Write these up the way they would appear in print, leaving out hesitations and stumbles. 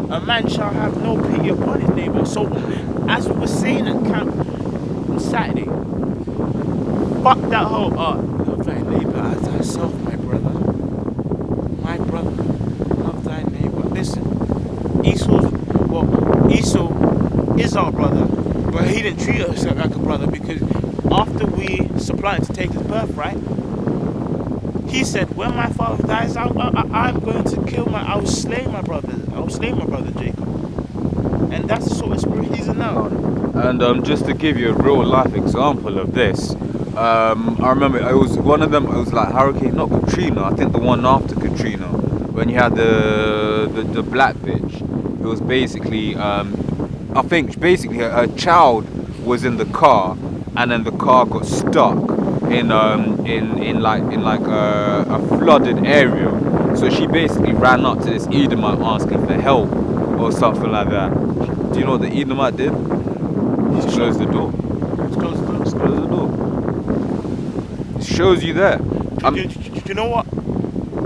A man shall have no pity upon his neighbour. So, as we were saying at camp on Saturday, fuck that whole love thy neighbour as thyself, my brother. My brother, love thy neighbour. Listen, Esau is our brother, but he didn't treat us like a brother because after we supplied to take his birthright, he said, "When my father dies, I'm going to I will slay my brother. I will slay my brother Jacob." And that's the sort of spirit he's in now. And just to give you a real life example of this, I remember it was one of them. It was like Hurricane, not Katrina. I think the one after Katrina, when you had the black bitch. It was basically, I think basically her child was in the car, and then the car got stuck in like a flooded area. So she basically ran up to this Edomite asking for help or something like that. Do you know what the Edomite did? Just closed the door. Just close the door. Just close the door. It shows you there. Do you know what?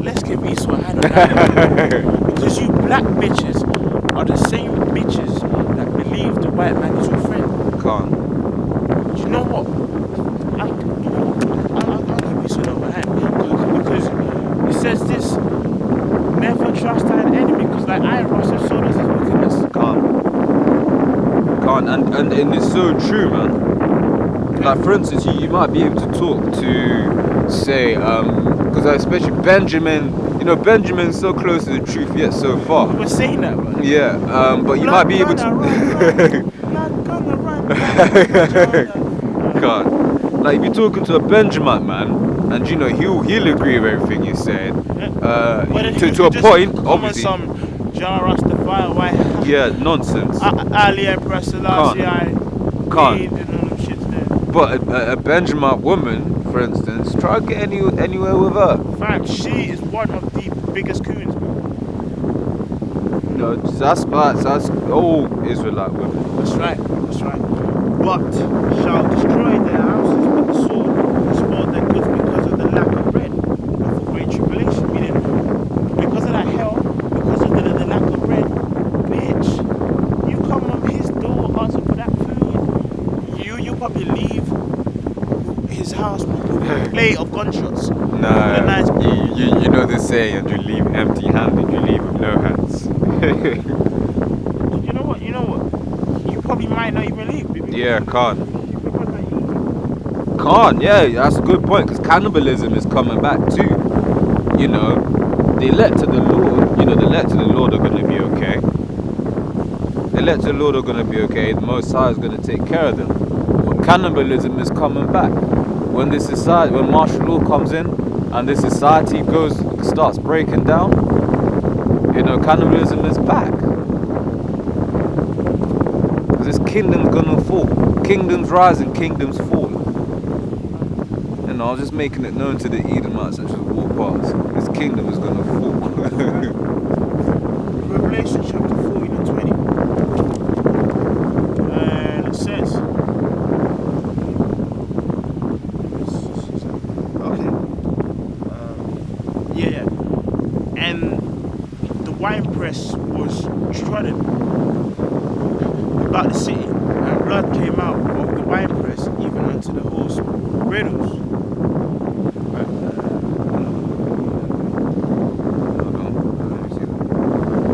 Let's give Esau a hand on that. Because you black bitches are the same bitches that believe the white man is your friend. Can't. Do you know what? I'll give Esau another hand. Because it says this: never trust thine enemy, because like I Ross and so does his wickedness. Can't. And it's so true, man. Like for instance, you might be able to talk to, say, because especially Benjamin, Benjamin's so close to the truth yet so far. We're saying that, man. Yeah, but you might be able to. Can't. Like if you're talking to a Benjamin man, and he'll agree with everything you said. To a point, obviously. Some Jar Rastafari, why? Yeah, nonsense. Ali Empress Selassie, Can't. But there. a Benjamin woman, for instance, try to get anywhere with her. Fam, she is one of the biggest coons, bro. No, that's all Israelite women. That's right. But shall destroy their houses with the sword and spoil their goods because of the lack of bread and for great tribulation. Meaning, because of that hell, because of the lack of bread, bitch, you come on his door asking for that food, you probably leave his house with a plate of gunshots. Nah, nice you know the saying, you leave empty-handed, you leave with no hands. You know what? You probably might not even leave, baby. Yeah, can't. Yeah, that's a good point, because cannibalism is coming back too. The elect of the Lord, the elect of the Lord are going to be okay. The elect of the Lord are going to be okay. The Most High is going to take care of them. But cannibalism is coming back. When martial law comes in, and this society starts breaking down, cannibalism is back. Because this kingdom's gonna fall. Kingdoms rise and kingdoms fall. I was just making it known to the Edomites that just walk past. This kingdom is gonna fall. Revelation chapter 14 and 20. And it says, and the winepress was trodden about the city, and blood came out of the winepress even unto the horse bridles.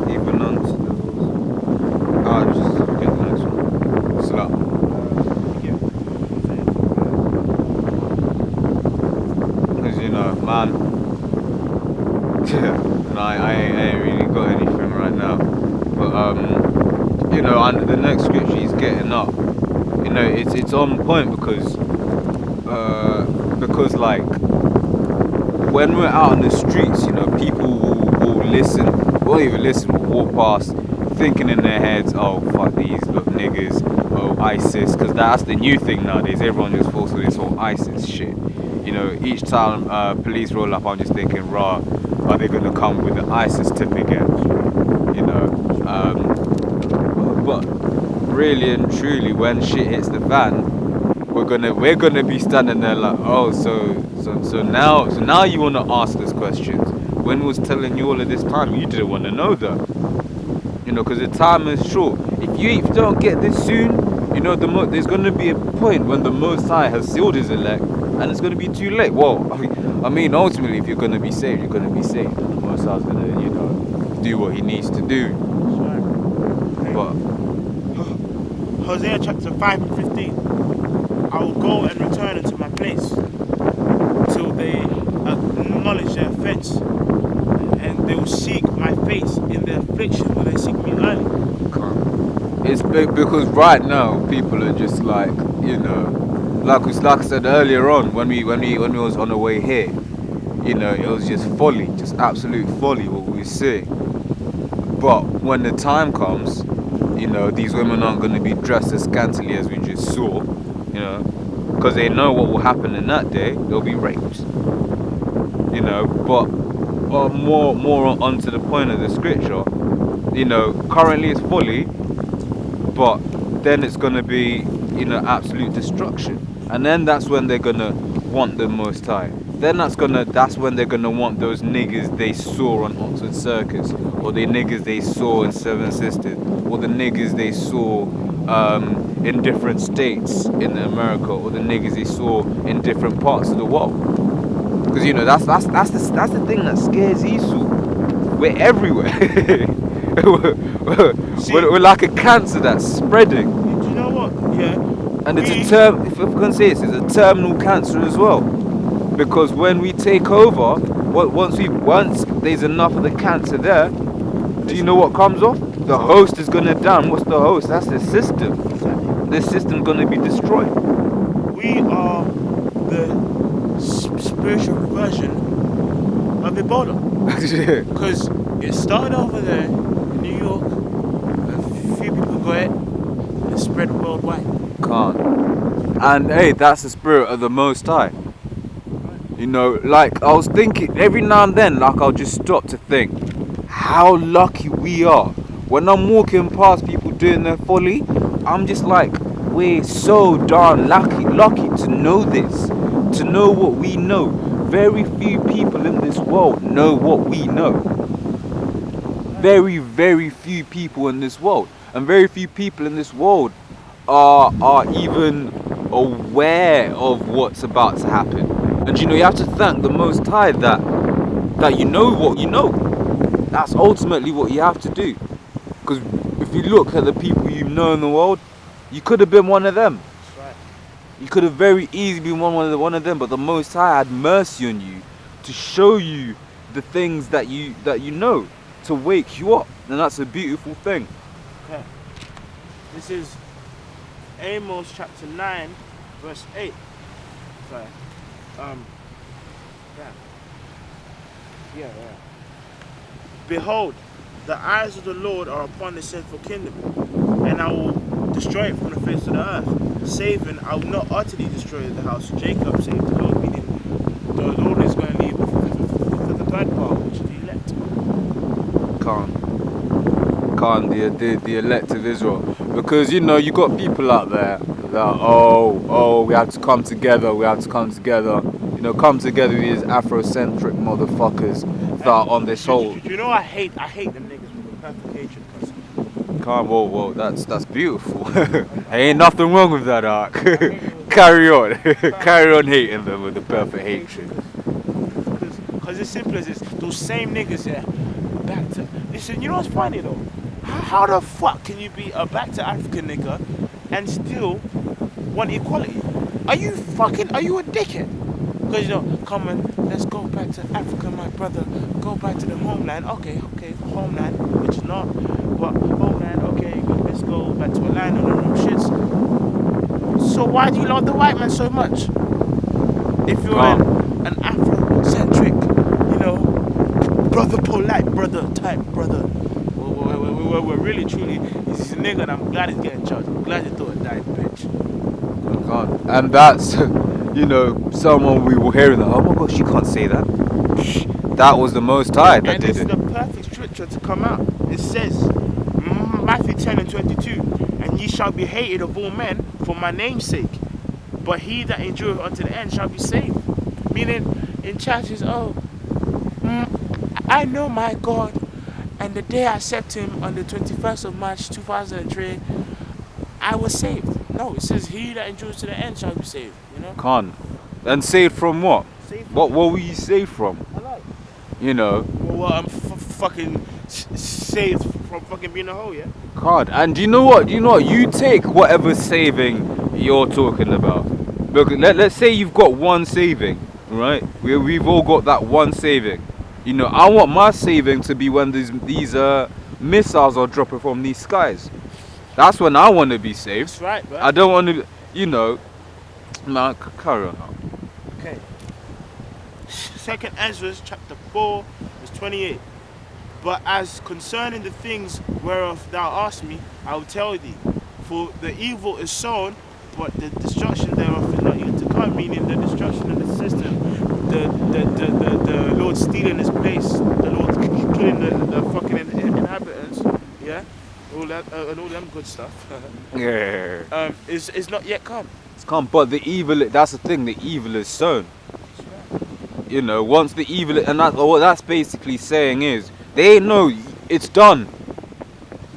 Even unto the horse. Just get the next one. Slap. Because man. I ain't really got anything right now, but under the next scripture he's getting up. It's on point because like when we're out on the streets, people will listen, won't even listen, will walk past, thinking in their heads, oh fuck these look niggas, oh ISIS, because that's the new thing nowadays. Everyone just falls for this whole ISIS shit. Each time police roll up, I'm just thinking, rah. Are they going to come with the ISIS tip again? But really and truly, when shit hits the fan, we're gonna be standing there like, oh, so now you want to ask us questions. When we was telling you all of this time, you didn't want to know that. You know, because the time is short. If you don't get this soon, you know, there's going to be a point when the Most High has sealed his elect, and it's going to be too late. Well, I mean, ultimately, if you're going to be saved, you're going to be saved. And the Most High is going to, you know, do what he needs to do. That's right. But Hosea chapter 5 and 15. I will go and return unto my place till they acknowledge their offense, and they will seek my face in their affliction when they seek me early. it's big because right now people are just like, you know, like I said earlier on when we was on the way here, you know, it was just folly, just absolute folly what we see. But when the time comes, you know, these women aren't going to be dressed as scantily as we just saw, you know, because they know what will happen in that day. They'll be raped, you know. But more onto the point of the scripture, you know, currently it's folly, but then it's going to be, you know, absolute destruction. And then that's when they're going to want the Most High. Then that's when they're going to want those niggas they saw on Oxford Circus, or the niggas they saw in Seven Sisters, or the niggas they saw in different states in America, or the niggas they saw in different parts of the world. Because, you know, that's the thing that scares Esau. We're everywhere. we're like a cancer that's spreading. Do you know what? Yeah. And it's if I can say this, it's a terminal cancer as well. Because when we take over, once there's enough of the cancer there, do you know what comes off? The host is gonna down. What's the host? That's the system. The system's gonna be destroyed. We are the spiritual version of Ebola. Because it started over there in New York, a few people got it, and it spread worldwide. Can't. And hey, that's the spirit of the Most High. You know, like I was thinking every now and then, like I'll just stop to think how lucky we are. When I'm walking past people doing their folly, I'm just like, we're so darn lucky to know this, to know what we know. Very few people in this world know what we know. Very, very few people in this world, and very few people in this world are even aware of what's about to happen. And you know, you have to thank the Most High that you know what you know. That's ultimately what you have to do. Because if you look at the people you know in the world, you could have been one of them. That's right. You could have very easily been one of them, but the Most High had mercy on you to show you the things that you know, to wake you up, and that's a beautiful thing. Okay. This is Amos chapter 9, verse 8. Sorry. Yeah. Behold, the eyes of the Lord are upon the sinful kingdom, and I will destroy it from the face of the earth. Saving, I will not utterly destroy the house of Jacob, save the Lord, meaning the Lord is going to leave for the third part, which is the elect. Can't the elect of Israel. Because, you know, you got people out there that, we have to come together, you know, come together with these Afrocentric motherfuckers that are on this whole. You know, I hate them niggas with a perfect hatred, cuz. Whoa, that's beautiful. Ain't nothing wrong with that, Ark. Carry on hating them with a perfect hatred. Because it's simple as this, those same niggas here, back to, listen, you know what's funny though? How the fuck can you be a back to African nigga and still want equality? Are you a dickhead? Because, you know, come on, let's go back to Africa, my brother. Go back to the homeland. Okay, homeland, which is not. But homeland, okay, let's go back to a land on the wrong shits. So why do you love the white man so much? If you're an Afrocentric, you know, brother polite brother type brother. We're really truly, he's a nigga and I'm glad he's getting charged. I'm glad he thought it died, bitch. And that's, you know, someone we were hearing that, oh my gosh, you can't say that. That was the Most High that did it. And it's the perfect scripture to come out. It says, Matthew 10 and 22, and ye shall be hated of all men for my name's sake, but he that endureth unto the end shall be saved. Meaning, in churches, I know my God, and the day I accepted him on the 21st of March 2003, I was saved. No, it says he that endures to the end shall be saved. You know. Can't. And saved from what? Saved from What were you saved from? I like. You know. Well, I'm fucking saved from fucking being a hoe, yeah. God, and do you know what? You take whatever saving you're talking about. Look, let's say you've got one saving, right? We've all got that one saving. You know, I want my saving to be when these missiles are dropping from these skies. That's when I want to be saved. That's right, bro. I don't want to, you know, man, carry on. Okay. Second Ezra chapter 4 verse 28. But as concerning the things whereof thou asked me, I will tell thee. For the evil is sown, but the destruction thereof is not yet to come. Meaning the destruction of the system, the Lord stealing his place, the Lord killing the fucking inhabitants, yeah, all that and all them good stuff. Yeah. Is not yet come. It's come, but the evil. That's the thing. The evil is sown. You know, once the evil, and what that's basically saying is, they ain't no. It's done.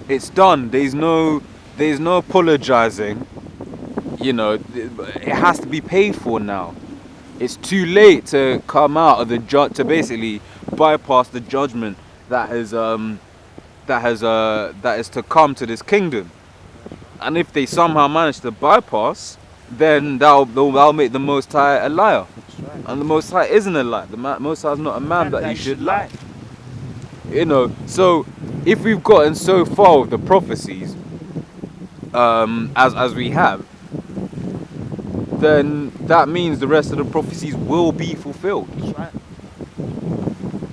It's done. There's no apologizing. You know, it has to be paid for now. It's too late to come out of the to basically bypass the judgment that is to come to this kingdom. And if they somehow manage to bypass, then that'll make the Most High a liar. Right. And the Most High isn't a liar. The Most High is not a man that he should lie. lie. You know, so if we've gotten so far with the prophecies, as we have, then that means the rest of the prophecies will be fulfilled. That's right.